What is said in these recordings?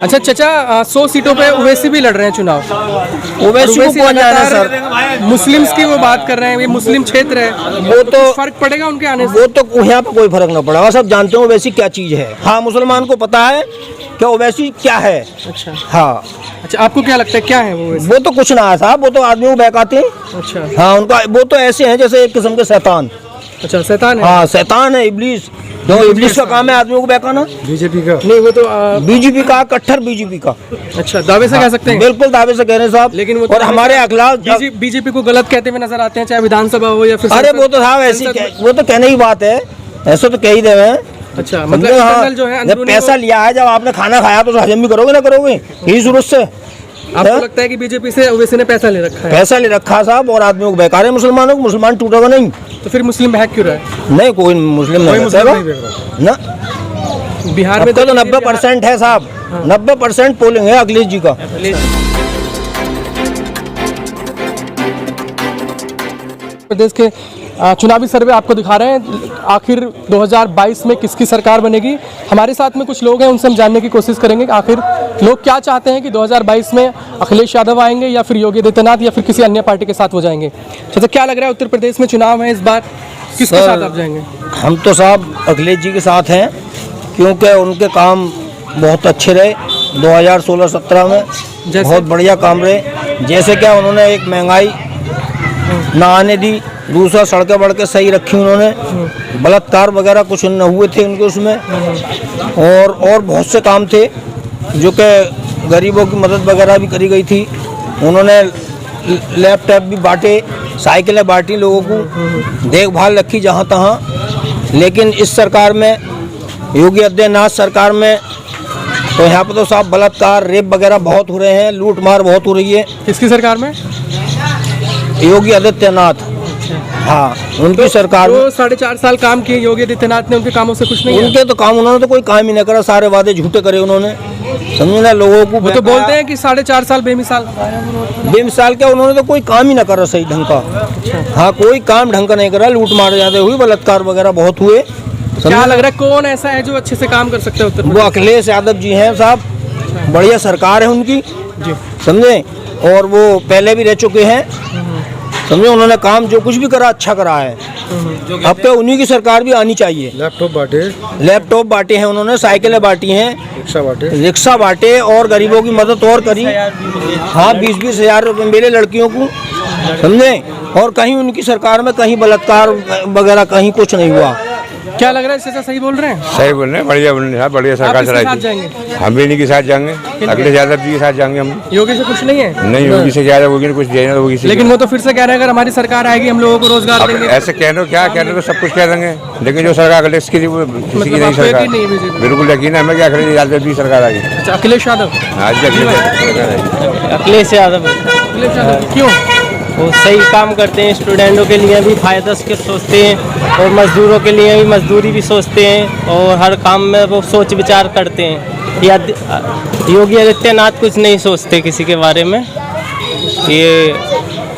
अच्छा चाचा, 100 सीटों पे ओवैसी भी लड़ रहे हैं चुनाव। ओवैसी को कौन जाने सर, मुस्लिम्स की वो बात कर रहे हैं, ये मुस्लिम क्षेत्र है, वो तो फर्क पड़ेगा उनके आने से? वो तो यहाँ पे कोई फर्क ना पड़ेगा, सब जानते हो ओवैसी क्या चीज है। हाँ, मुसलमान को पता है कि ओवैसी क्या है। अच्छा हाँ, अच्छा, आपको क्या लगता है क्या है वो वैसे? वो तो कुछ ना है साहब, वो तो आदमी को बहकाते हैं। अच्छा हाँ, उनका वो तो ऐसे हैं जैसे एक किस्म के शैतान। अच्छा, शैतान है। हाँ, शैतान है, इब्लीस। जो इब्लीस का काम है आदमियों को बहकाना। बीजेपी का नहीं, वो तो बीजेपी का, कट्टर बीजेपी का। अच्छा, दावे से कह सकते हैं। बिल्कुल दावे से कह रहे हैं साहब। लेकिन वो और हमारे अखिलाफ बीजेपी को गलत कहते हुए नजर आते हैं, चाहे विधानसभा हो या फिर अरे वो तो साहब ऐसी वो तो कहने की बात है, ऐसे तो कह ही दे रहे हैं। अच्छा, मतलब इंटरनल जो है, जब पैसा लिया है, जब आपने खाना खाया तो हजम भी करोगे ना करोगे, यही जरूरत से। आपको लगता है कि बीजेपी से ओवैसी ने पैसा ले रखा है? पैसा ले रखा साहब, और आदमियों को बेकार है, मुसलमानों को। मुसलमान टूटेगा नहीं तो फिर मुस्लिम बहक क्यों रहा है? नहीं, कोई मुस्लिम नहीं ना। बिहार में तो 90% है साहब, 90% पोलिंग है अखिलेश जी का। प्रदेश के चुनावी सर्वे आपको दिखा रहे हैं, आखिर 2022 में किसकी सरकार बनेगी। हमारे साथ में कुछ लोग हैं, उनसे हम जानने की कोशिश करेंगे कि आखिर लोग क्या चाहते हैं कि 2022 में अखिलेश यादव आएंगे या फिर योगी आदित्यनाथ या फिर किसी अन्य पार्टी के साथ हो जाएंगे। तो क्या लग रहा है, उत्तर प्रदेश में चुनाव है इस बार, किसके साथ आप जाएंगे? हम तो साहब अखिलेश जी के साथ हैं, क्योंकि उनके काम बहुत अच्छे रहे 2016-17 में। बहुत बढ़िया काम रहे। जैसे क्या उन्होंने एक महंगाई ना आने दी, दूसरा सड़कें बढ़ सही रखी उन्होंने, बलात्कार वगैरह कुछ न हुए थे उनके उसमें, और बहुत से काम थे जो कि गरीबों की मदद वगैरह भी करी गई थी। उन्होंने लैपटॉप भी बांटे, साइकिलें बांटी, लोगों को देखभाल रखी जहाँ तहाँ। लेकिन इस सरकार में, योगी आदित्यनाथ सरकार में, तो यहाँ पर तो साहब बलात्कार, रेप वगैरह बहुत हो रहे हैं, लूट मार बहुत हो रही है। किसकी सरकार में? योगी आदित्यनाथ। हाँ, उनकी सरकार में 4.5 साल काम किए योगी आदित्यनाथ ने, उनके कामों से कुछ नहीं है? उनके तो काम, उन्होंने तो कोई काम ही नहीं करा, सारे वादे झूठे करे उन्होंने, समझे ना। लोगों को वो तो बोलते हैं कि 4.5 साल बेमिसाल। बेमिसाल क्या, उन्होंने तो कोई काम ही ना करा सही ढंग का। हाँ, कोई काम ढंग का नहीं करा, लूट मार ज्यादा हुई, बलात्कार वगैरह बहुत हुए। क्या लग रहा है कौन ऐसा है जो अच्छे से काम कर सकता है उत्तर प्रदेश? वो अखिलेश यादव जी हैं साहब, बढ़िया सरकार है उनकी जी, समझे। और वो पहले भी रह चुके हैं, समझे। उन्होंने काम जो कुछ भी करा अच्छा करा है। अब तो उन्हीं की सरकार भी आनी चाहिए। लैपटॉप बांटे हैं उन्होंने, साइकिलें बांटी हैं, रिक्शा बांटे, और गरीबों की मदद और करी। हाँ, 20-20 हज़ार रुपये मिले लड़कियों को, समझे। और कहीं उनकी सरकार में कहीं बलात्कार वगैरह कहीं कुछ नहीं हुआ। क्या लग रहा है, चाचा सही बोल रहे हैं? सही बोल रहे हैं, बढ़िया बोल रहे हैं, बढ़िया सरकार चलाएगी। हम भी इन्हीं के साथ जाएंगे, अखिलेश यादव जी के साथ जाएंगे हम। योगी से कुछ नहीं है? नहीं, योगी से ज्यादा होगी ना, कुछ देना होगी। लेकिन वो तो फिर से कह रहे हैं अगर हमारी सरकार आएगी हम लोगों को रोजगार देंगे। ऐसे कहने क्या कहने, तो सब कुछ कह देंगे, लेकिन जो सरकार अखिलेश की वो किसी की नहीं सरकार। बिल्कुल यकीन है हमें कि अखिलेश यादव की सरकार आएगी। अच्छा, अखिलेश यादव। आज अखिलेश यादव क्यों? वो सही काम करते हैं, स्टूडेंटों के लिए भी फायदा के सोचते हैं, और मजदूरों के लिए भी मजदूरी भी सोचते हैं, और हर काम में वो सोच विचार करते हैं। योगी आदित्यनाथ कुछ नहीं सोचते किसी के बारे में, ये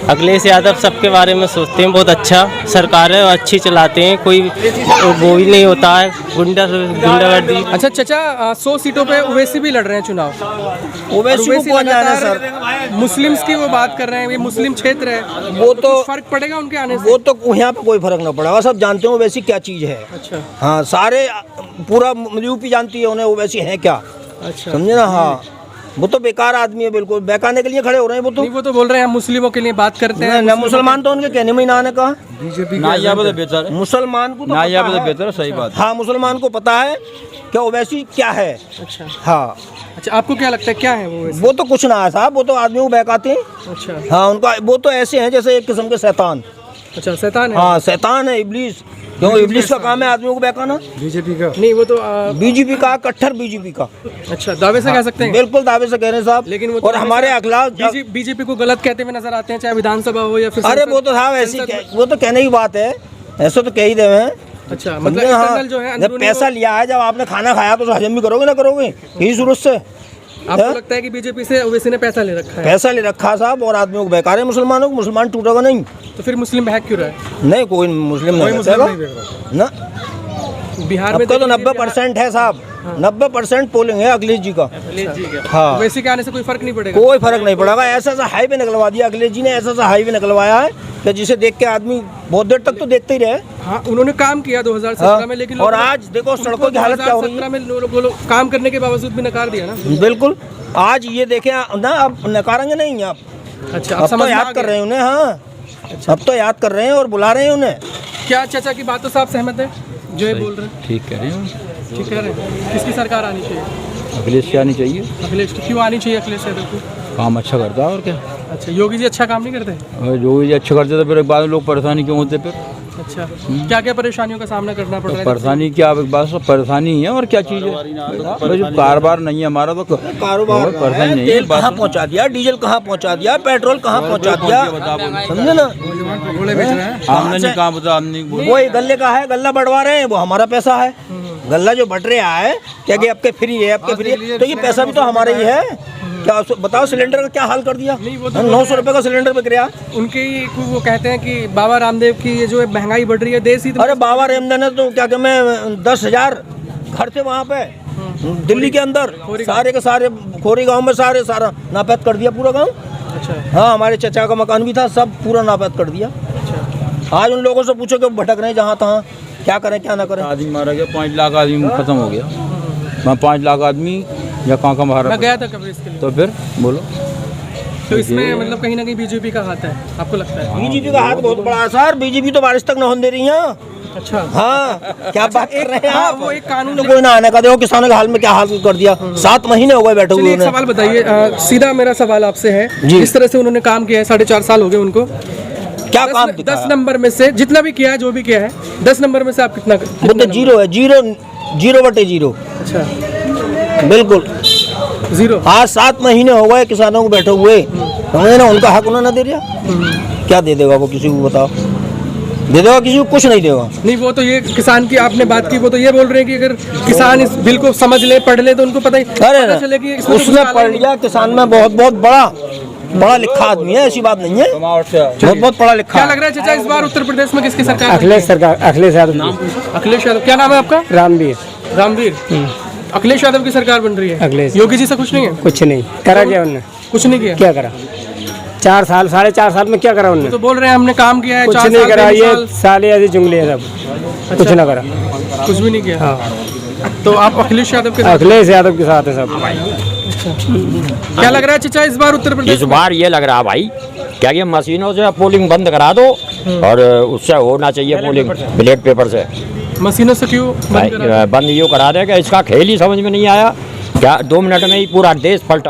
अखिलेश यादव सबके बारे में सोचते हैं। बहुत अच्छा सरकार है और अच्छी चलाते हैं, कोई वो भी नहीं होता है गुंडागर्दी। अच्छा चाचा, 100 सीटों पे ओवैसी भी लड़ रहे हैं चुनाव। ओवैसी को कौन जाने सर, मुस्लिम्स की वो बात कर रहे हैं, ये मुस्लिम क्षेत्र है, वो तो फर्क पड़ेगा उनके आने से? वो तो यहाँ पे कोई फर्क ना पड़ेगा, सब जानते हो ओवैसी क्या चीज है। अच्छा हाँ, सारे पूरा यूपी जानती है उन्हें ओवैसी है क्या। अच्छा, समझे ना। हाँ, वो तो बेकार आदमी है, बिल्कुल बहकाने के लिए खड़े हो रहे हैं। वो तो बोल रहे हैं हम मुस्लिमों के लिए बात करते हैं। ना, मुसलमान तो उनके कहने में ही ना आने का। बीजेपी बेहतर है, मुसलमान को तो बेहतर है, सही बात। हाँ, मुसलमान को पता है कि ओवैसी क्या है। अच्छा हाँ। अच्छा, आपको क्या लगता है क्या है वो? वो तो कुछ ना है साहब, वो तो आदमियों को बहकाते हैं। अच्छा हाँ, उनका वो तो ऐसे हैं जैसे एक किस्म के शैतान। अच्छा, शैतान है। हाँ, शैतान है, इब्लीस। क्यों, इब्लीस का काम है आदमियों को बहकाना। बीजेपी का नहीं, वो तो बीजेपी का, कट्टर बीजेपी का। अच्छा, दावे से कह सकते हैं। बिल्कुल दावे से कह रहे हैं साहब। लेकिन वो और हमारे अखिलाफ बीजेपी को गलत कहते हुए नजर आते हैं, चाहे विधानसभा हो या फिर अरे वो तो साहब ऐसी वो तो कहने की बात है, ऐसे तो कह ही दे हैं। अच्छा, मतलब इंटरनल जो है, जब पैसा लिया है, जब आपने खाना खाया तो हजम भी करोगे ना करोगे, यही जरूरत से। आपको लगता है कि बीजेपी से ओवैसी ने पैसा ले रखा है? पैसा ले रखा साहब, और आदमियों को बेकार है, मुसलमानों को। मुसलमान टूटेगा नहीं तो फिर मुस्लिम बहक क्यों रहा है? नहीं, कोई मुस्लिम नहीं ना। बिहार में अब तो देखिए 90% है साहब, 90% पोलिंग है अखिलेश जी का। हाँ, वैसे के आने से कोई फर्क नहीं पड़ेगा। कोई फर्क नहीं पड़ेगा। ऐसा सा हाईवे निकलवा दिया अखिलेश जी ने, ऐसा सा हाईवे निकलवाया है कि जिसे देख के आदमी बहुत देर तक तो देखते ही रहे। हाँ, उन्होंने काम किया 2017 में, लेकिन और आज देखो सड़कों की हालत क्या हो रही है। 2017 में लोग काम करने के बावजूद भी नकार दिया ना। बिल्कुल, आज ये देखें ना, अब नकारेंगे नहीं आप। अच्छा, अब तो याद कर रहे हैं उन्हें। हाँ, अब तो याद कर रहे हैं और बुला रहे हैं उन्हें। क्या चाचा की बातों से आप सहमत है जो ये बोल रहे हैं? ठीक कह रहे हैं, ठीक कह रहे हैं। किसकी सरकार आनी चाहिए? अखिलेश की आनी चाहिए। अखिलेश की क्यों आनी चाहिए? अखिलेश यादव को काम अच्छा करता है और क्या। अच्छा, योगी जी अच्छा काम नहीं करते? और जो भी अच्छा करते तो फिर बाद में लोग परेशानी क्यों होते फिर। अच्छा, क्या क्या परेशानियों का सामना करना पड़ रहा है? परेशानी क्या, अब एक बात सब परेशानी है और क्या चीज़ है। भाई जो कारोबार नहीं है हमारा तो कारोबार परेशानी नहीं है। तेल कहाँ पहुँचा दिया, डीजल कहाँ पहुँचा दिया, पेट्रोल कहाँ पहुँचा दिया, समझे ना। आमदनी कहाँ बता, आमदनी वो एक गल्ले का है, गल्ला बढ़वा रहे हैं, वो हमारा पैसा है। गल्ला जो बढ़ रहा है क्या कि आपके फ्री है, आपके फ्री है, तो ये पैसा भी तो हमारा ही है। क्या बताओ, सिलेंडर का क्या हाल कर दिया। नहीं, वो तो 900 रुपए का सिलेंडर बिक रहा। उनके ही वो कहते हैं कि बाबा रामदेव की ये जो है महंगाई बढ़ रही है, देश ही तो। अरे बाबा रामदेव ने तो क्या कि मैं 10,000 घर थे वहाँ पे दिल्ली के अंदर, सारे के सारे खोरी गांव में सारा नापैद कर दिया, पूरा गांव। अच्छा, हाँ, हमारे चचा का मकान भी था, सब पूरा नापैद कर दिया। आज उन लोगों से पूछो कि भटक रहे हैं जहाँ तहाँ, क्या करें क्या ना करें। आदमी मारा गया, 5 लाख आदमी खत्म हो गया। मैं 5 लाख आदमी या कहाँ मारा। मैं गया था कभी इसके लिए। तो फिर बोलो, तो इसमें मतलब कहीं ना कहीं बीजेपी का हाथ है, आपको लगता है? बीजेपी का हाथ बहुत बड़ा है सर। बीजेपी तो बारिश तक न होने दे रही है। अच्छा, हाँ, क्या बात कर रहे हैं हाँ, आप। वो एक कानून तो कोई ना आने का, देखो किसानों के हाल में क्या हाल कर दिया। 7 महीने हो गए बैठे चलिए हुए एक उन्हें। सवाल बताइए, सीधा मेरा सवाल आपसे है, जी। जिस तरह से उन्होंने काम किया है, 4.5 साल हो गए उनको, क्या काम दिखाया? 10 नंबर में से जितना भी किया है, जो भी किया है, 10 नंबर में से आप कितना? वो तो जीरो है, जीरो बटे जीरो। अच्छा, बिल्कुल 0। आज 7 महीने हो गए किसानों को बैठे हुए, उन्होंने ना उनका हक उन्होंने दे दिया। क्या दे देगा वो किसी को, बताओ? दे देगा किसी को? कुछ नहीं देगा। नहीं, वो तो ये किसान की आपने बात की, वो तो ये बोल रहे हैं कि अगर किसान इस बिल को समझ ले, पढ़ ले, तो उनको पता अरे चले कि इसमें तो कुछ उसने काला पढ़ नहीं। लिया, किसान में बहुत बड़ा लिखा आदमी है, ऐसी बात नहीं है, बहुत पढ़ा लिखा क्या है। लग रहा है चाचा, इस बार उत्तर प्रदेश में किसकी सरकार? अखिलेश सरकार, अखिलेश यादव। अखिलेश यादव। क्या नाम है आपका? रामवीर। रामवीर। अखिलेश यादव की सरकार बन रही है। अखिलेश। योगी जी से कुछ नहीं है? कुछ नहीं करा, क्या उन्होंने कुछ नहीं किया। क्या करा? 4 साल 4.5 साल में क्या करा उन्होंने? तो बोल रहे हैं हमने काम किया है, कुछ 4 नहीं साल, करा। 3 ये साल। साले ऐसे जुमले हैं सब, कुछ ना करा। कुछ भी नहीं किया। हाँ, तो आप अखिलेश यादव के साथ? अखिलेश यादव के साथ है सब। क्या लग रहा है चाचा, इस बार उत्तर प्रदेश इस बार ये लग रहा भाई क्या कि मशीनों से पोलिंग बंद करा दो और उससे होना चाहिए पोलिंग बैलेट पेपर से। मशीनों से क्यों बंद करा? बंद यूँ करा देगा, इसका खेल ही समझ में नहीं आया क्या। 2 मिनट में ही पूरा देश पलटा।